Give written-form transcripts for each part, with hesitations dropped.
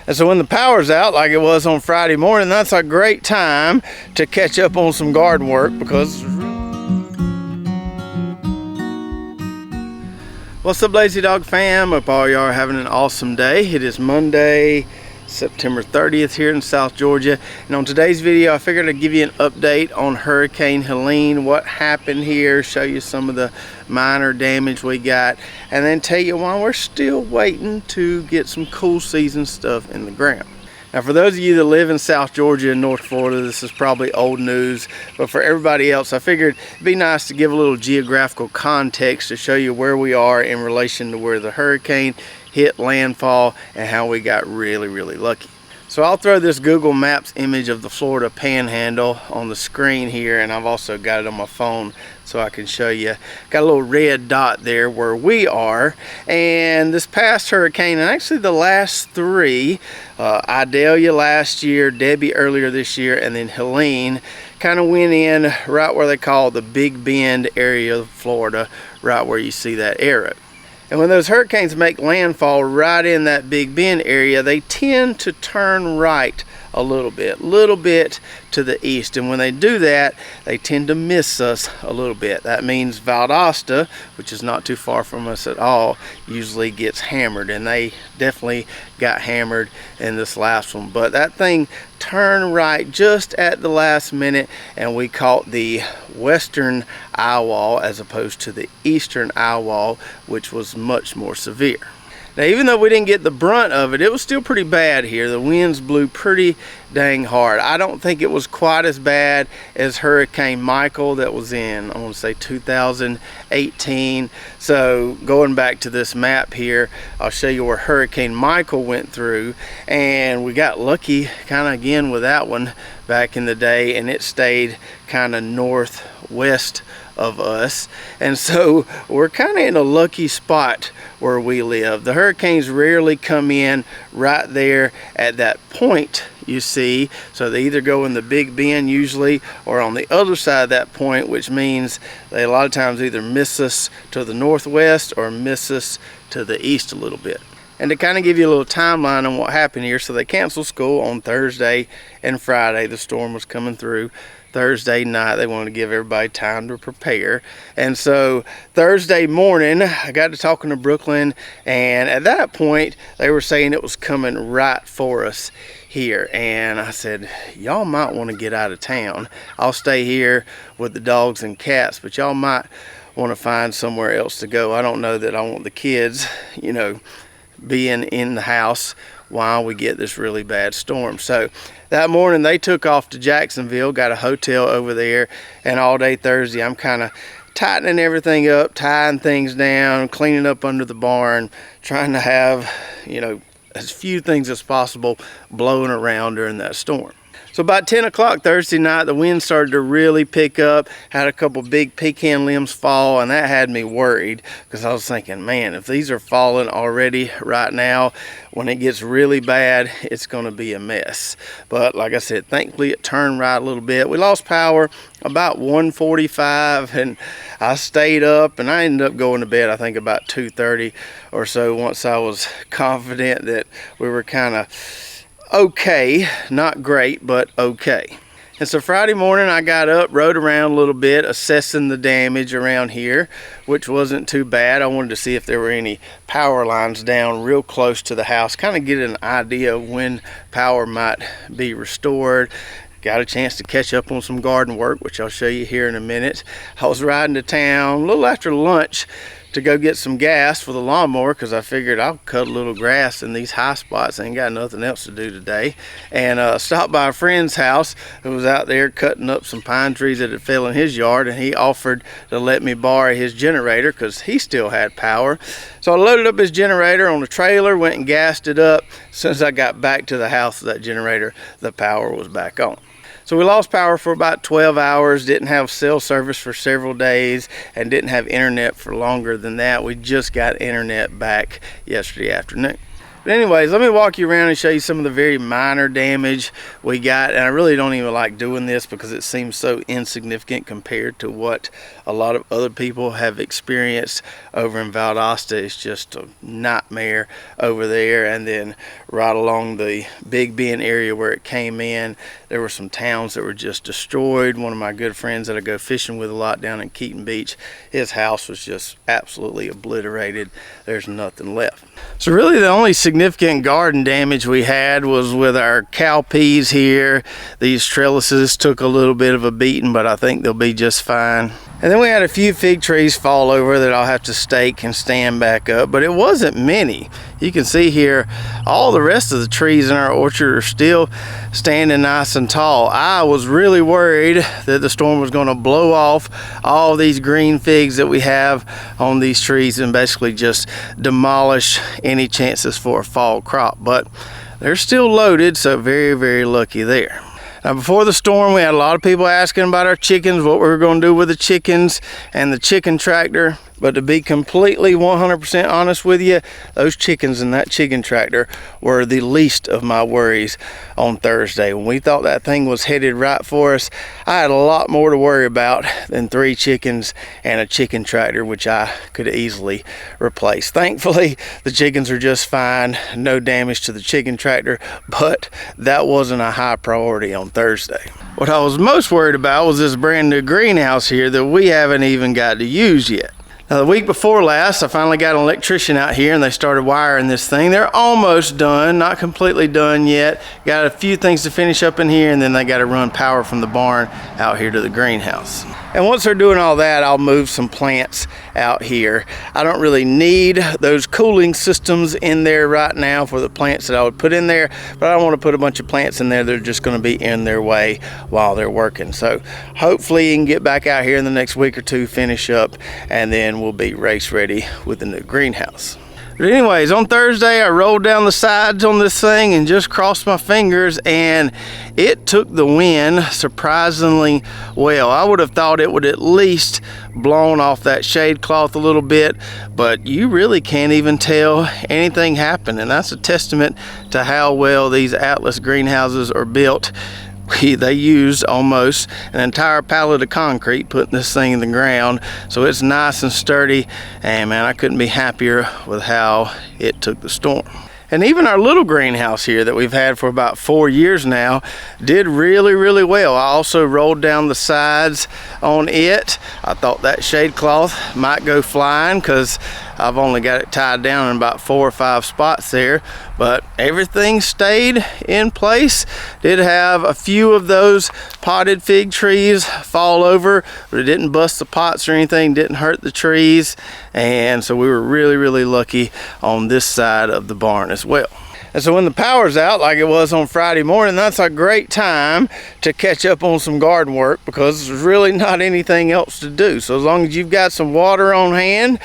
And so when the power's out, like it was on Friday morning, that's a great time to catch up on some garden work because... What's up, Lazy Dog fam? Hope all y'all are having an awesome day. It is Monday, September 30th here in South Georgia. And on today's video, I figured I'd give you an update on Hurricane Helene, what happened here, show you some of the minor damage we got, and then tell you why we're still waiting to get some cool season stuff in the ground. Now, for those of you that live in South Georgia and North Florida, this is probably old news, but for everybody else, I figured it'd be nice to give a little geographical context to show you where we are in relation to where the hurricane hit landfall and how we got really lucky. So I'll throw this Google Maps image of the Florida Panhandle on the screen here, and I've also got it on my phone so I can show you. Got a little red dot there where we are, and this past hurricane, and actually the last three, Idalia last year, Debbie earlier this year, and then Helene, kind of went in right where they call the Big Bend area of Florida, right where you see that arrow. And when those hurricanes make landfall right in that Big Bend area, they tend to turn right a little bit to the east. And when they do that, they tend to miss us a little bit. That means Valdosta, which is not too far from us at all, usually gets hammered. And they definitely got hammered in this last one. But that thing turned right just at the last minute, and we caught the western eye wall as opposed to the eastern eye wall, which was much more severe. Now, even though we didn't get the brunt of it, it was still pretty bad here. The winds blew pretty dang hard. I don't think it was quite as bad as Hurricane Michael that was in, I want to say 2018. So going back to this map here, I'll show you where Hurricane Michael went through, and we got lucky kind of again with that one back in the day, and it stayed kind of northwest of us. And so we're kind of in a lucky spot where we live. The hurricanes rarely come in right there at that point, you see. So they either go in the Big Bend usually, or on the other side of that point, which means they a lot of times either miss us to the northwest or miss us to the east a little bit. And to kind of give you a little timeline on what happened here, so they canceled school on Thursday and Friday. The storm was coming through. Thursday night, they wanted to give everybody time to prepare. And so Thursday morning, I got to talking to Brooklyn, and at that point, they were saying it was coming right for us here. And I said, y'all might want to get out of town. I'll stay here with the dogs and cats, but y'all might want to find somewhere else to go. I don't know that I want the kids, you know, being in the house while we get this really bad storm. So that morning they took off to Jacksonville, got a hotel over there, and all day Thursday I'm kind of tightening everything up, tying things down, cleaning up under the barn, trying to have, you know, as few things as possible blowing around during that storm. So about 10 o'clock Thursday night, the wind started to really pick up, had a couple big pecan limbs fall, and that had me worried because I was thinking, man, if these are falling already right now, when it gets really bad, it's going to be a mess. But like I said, thankfully it turned right a little bit. We lost power about 1:45, and I stayed up, and I ended up going to bed, I think about 2:30 or so, once I was confident that we were kind of okay, not great, but okay. And so Friday morning I got up, rode around a little bit, assessing the damage around here, which wasn't too bad. I wanted to see if there were any power lines down real close to the house, kind of get an idea of when power might be restored. Got a chance to catch up on some garden work, which I'll show you here in a minute. I was riding to town a little after lunch to go get some gas for the lawnmower, because I figured I'll cut a little grass in these high spots. I ain't got nothing else to do today. And stopped by a friend's house who was out there cutting up some pine trees that had fell in his yard, and he offered to let me borrow his generator because he still had power. So I loaded up his generator on the trailer, went and gassed it up. As soon as I got back to the house with that generator, the power was back on. So we lost power for about 12 hours, didn't have cell service for several days, and didn't have internet for longer than that. We just got internet back yesterday afternoon. But anyways, let me walk you around and show you some of the very minor damage we got. And I really don't even like doing this because it seems so insignificant compared to what a lot of other people have experienced over in Valdosta. It's just a nightmare over there. And then right along the Big Bend area where it came in, there were some towns that were just destroyed. One of my good friends that I go fishing with a lot down in Keaton Beach, his house was just absolutely obliterated. There's nothing left. So really the only significant garden damage we had was with our cowpeas here. These trellises took a little bit of a beating, but I think they'll be just fine. And then we had a few fig trees fall over that I'll have to stake and stand back up, but it wasn't many. You can see here all the rest of the trees in our orchard are still standing nice and tall. I was really worried that the storm was going to blow off all these green figs that we have on these trees and basically just demolish any chances for a fall crop, but they're still loaded, so very, very lucky there. Now before the storm, we had a lot of people asking about our chickens, what we were going to do with the chickens and the chicken tractor. But to be completely 100% honest with you, those chickens and that chicken tractor were the least of my worries on Thursday. When we thought that thing was headed right for us, I had a lot more to worry about than 3 chickens and a chicken tractor, which I could easily replace. Thankfully, the chickens are just fine, no damage to the chicken tractor, but that wasn't a high priority on Thursday. What I was most worried about was this brand new greenhouse here that we haven't even got to use yet. Now, the week before last, I finally got an electrician out here and they started wiring this thing. They're almost done, not completely done yet. Got a few things to finish up in here, and then they got to run power from the barn out here to the greenhouse. And once they're doing all that, I'll move some plants out here. I don't really need those cooling systems in there right now for the plants that I would put in there, but I don't want to put a bunch of plants in there that are just going to be in their way while they're working. So hopefully you can get back out here in the next week or two, finish up, and then we'll be race ready with the new greenhouse. But anyways, on Thursday, I rolled down the sides on this thing and just crossed my fingers, and it took the wind surprisingly well. I would have thought it would at least blown off that shade cloth a little bit, but you really can't even tell anything happened, and that's a testament to how well these Atlas greenhouses are built. They used almost an entire pallet of concrete putting this thing in the ground, so it's nice and sturdy, and man, I couldn't be happier with how it took the storm. And even our little greenhouse here that we've had for about 4 years now did really, really well. I also rolled down the sides on it. I thought that shade cloth might go flying because I've only got it tied down in about 4 or 5 spots there, but everything stayed in place. Did have a few of those potted fig trees fall over, but it didn't bust the pots or anything, didn't hurt the trees, and so we were really, really lucky on this side of the barn as well. And so when the power's out, like it was on Friday morning, that's a great time to catch up on some garden work because there's really not anything else to do. So as long as you've got some water on hand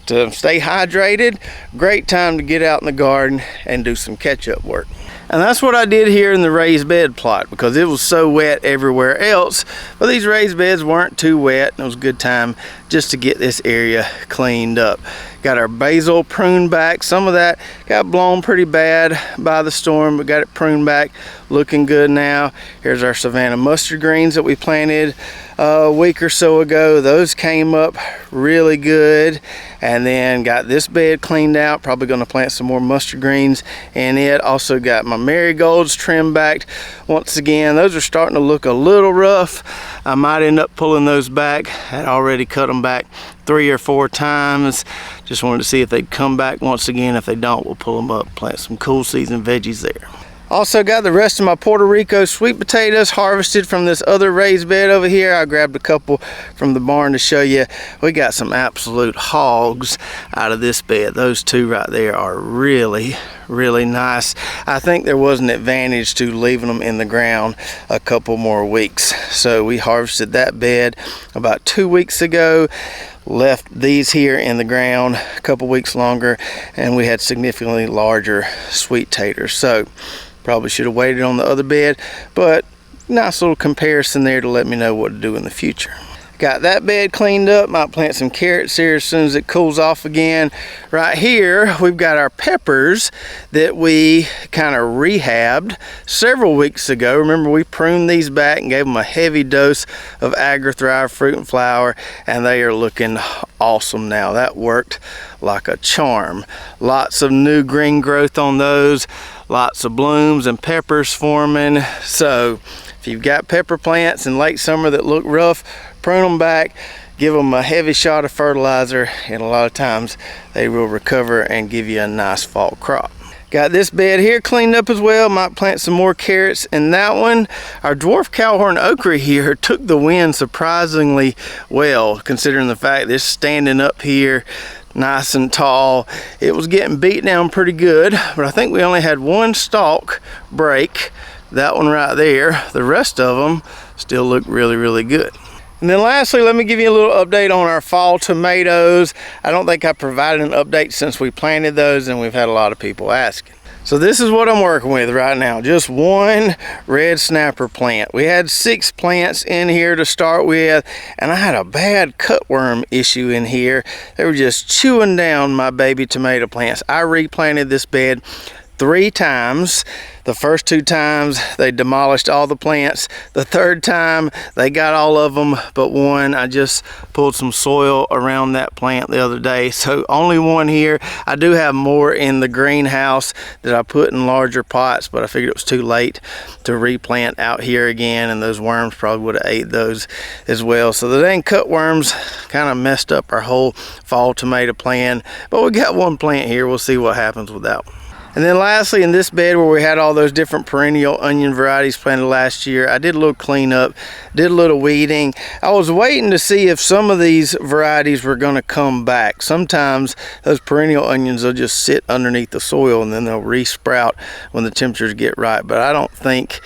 to stay hydrated, great time to get out in the garden and do some catch-up work. And that's what I did here in the raised bed plot because it was so wet everywhere else. But these raised beds weren't too wet, and it was a good time just to get this area cleaned up. Got our basil pruned back. Some of that got blown pretty bad by the storm, but got it pruned back, looking good now. Here's our Savannah mustard greens that we planted a week or so ago. Those came up really good. And then got this bed cleaned out. Probably going to plant some more mustard greens in it. Also got my marigolds trimmed back. Once again, those are starting to look a little rough. I might end up pulling those back. I had already cut them back 3 or 4 times. Just wanted to see if they'd come back once again. If they don't, we'll pull them up, plant some cool season veggies there. Also got the rest of my Puerto Rico sweet potatoes harvested from this other raised bed over here. I grabbed a couple from the barn to show you. We got some absolute hogs out of this bed. Those 2 right there are really, really nice. I think there was an advantage to leaving them in the ground a couple more weeks. So we harvested that bed about 2 weeks ago. Left these here in the ground a couple weeks longer, and we had significantly larger sweet taters. So probably should have waited on the other bed, but nice little comparison there to let me know what to do in the future. Got that bed cleaned up. Might plant some carrots here as soon as it cools off again. Right here, we've got our peppers that we kind of rehabbed several weeks ago. Remember, we pruned these back and gave them a heavy dose of Agri-Thrive fruit and flower, and they are looking awesome now. That worked like a charm. Lots of new green growth on those, lots of blooms and peppers forming. So if you've got pepper plants in late summer that look rough, prune them back, give them a heavy shot of fertilizer, and a lot of times they will recover and give you a nice fall crop. Got this bed here cleaned up as well. Might plant some more carrots in that one. Our dwarf cowhorn okra here took the wind surprisingly well, considering the fact that it's standing up here nice and tall. It was getting beat down pretty good, but I think we only had one stalk break. That one right there. The rest of them still look really, really good. And then lastly, let me give you a little update on our fall tomatoes. I don't think I provided an update since we planted those, and we've had a lot of people asking. So this is what I'm working with right now. Just one red snapper plant. We had 6 plants in here to start with, and I had a bad cutworm issue in here. They were just chewing down my baby tomato plants. I replanted this bed 3 times. The first 2 times they demolished all the plants. The 3rd time they got all of them but one. I just pulled some soil around that plant the other day, so only one here. I do have more in the greenhouse that I put in larger pots, but I figured it was too late to replant out here again, and those worms probably would have ate those as well. So the dang cutworms kind of messed up our whole fall tomato plan, but we got one plant here. We'll see what happens with that one. And then lastly, in this bed where we had all those different perennial onion varieties planted last year, I did a little cleanup, did a little weeding. I was waiting to see if some of these varieties were going to come back. Sometimes those perennial onions will just sit underneath the soil and then they'll re-sprout when the temperatures get right. But I don't think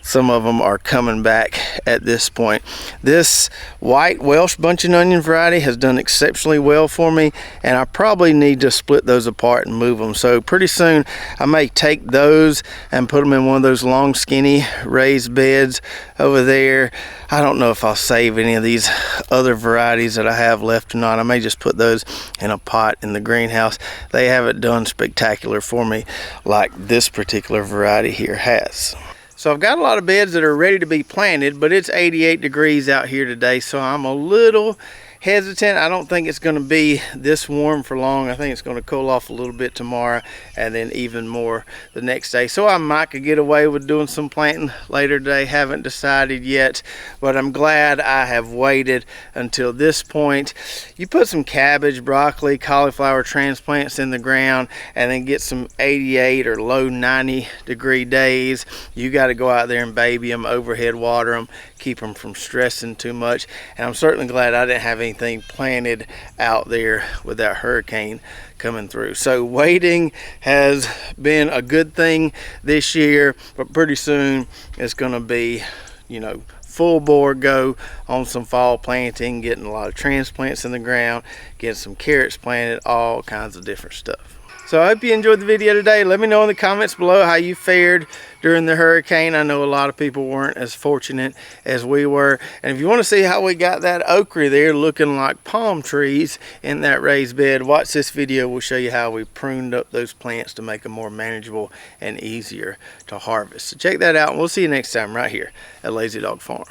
some of them are coming back at this point. This white Welsh bunching onion variety has done exceptionally well for me, and I probably need to split those apart and move them. So pretty soon I may take those and put them in one of those long skinny raised beds over there. I don't know if I'll save any of these other varieties that I have left or not. I may just put those in a pot in the greenhouse. They haven't done spectacular for me like this particular variety here has. So I've got a lot of beds that are ready to be planted, but it's 88 degrees out here today, so I'm a little hesitant. I don't think it's going to be this warm for long. I think it's going to cool off a little bit tomorrow and then even more the next day. So I might could get away with doing some planting later today. Haven't decided yet, but I'm glad I have waited until this point. You put some cabbage, broccoli, cauliflower transplants in the ground and then get some 88 or low 90 degree days. You got to go out there and baby them, overhead water them, keep them from stressing too much. And I'm certainly glad I didn't have anything planted out there with that hurricane coming through. So waiting has been a good thing this year, but pretty soon it's going to be, you know, full bore go on some fall planting, getting a lot of transplants in the ground, getting some carrots planted, all kinds of different stuff. So I hope you enjoyed the video today. Let me know in the comments below how you fared during the hurricane. I know a lot of people weren't as fortunate as we were. And if you want to see how we got that okra there looking like palm trees in that raised bed, watch this video. We'll show you how we pruned up those plants to make them more manageable and easier to harvest. So check that out, and we'll see you next time right here at Lazy Dog Farm.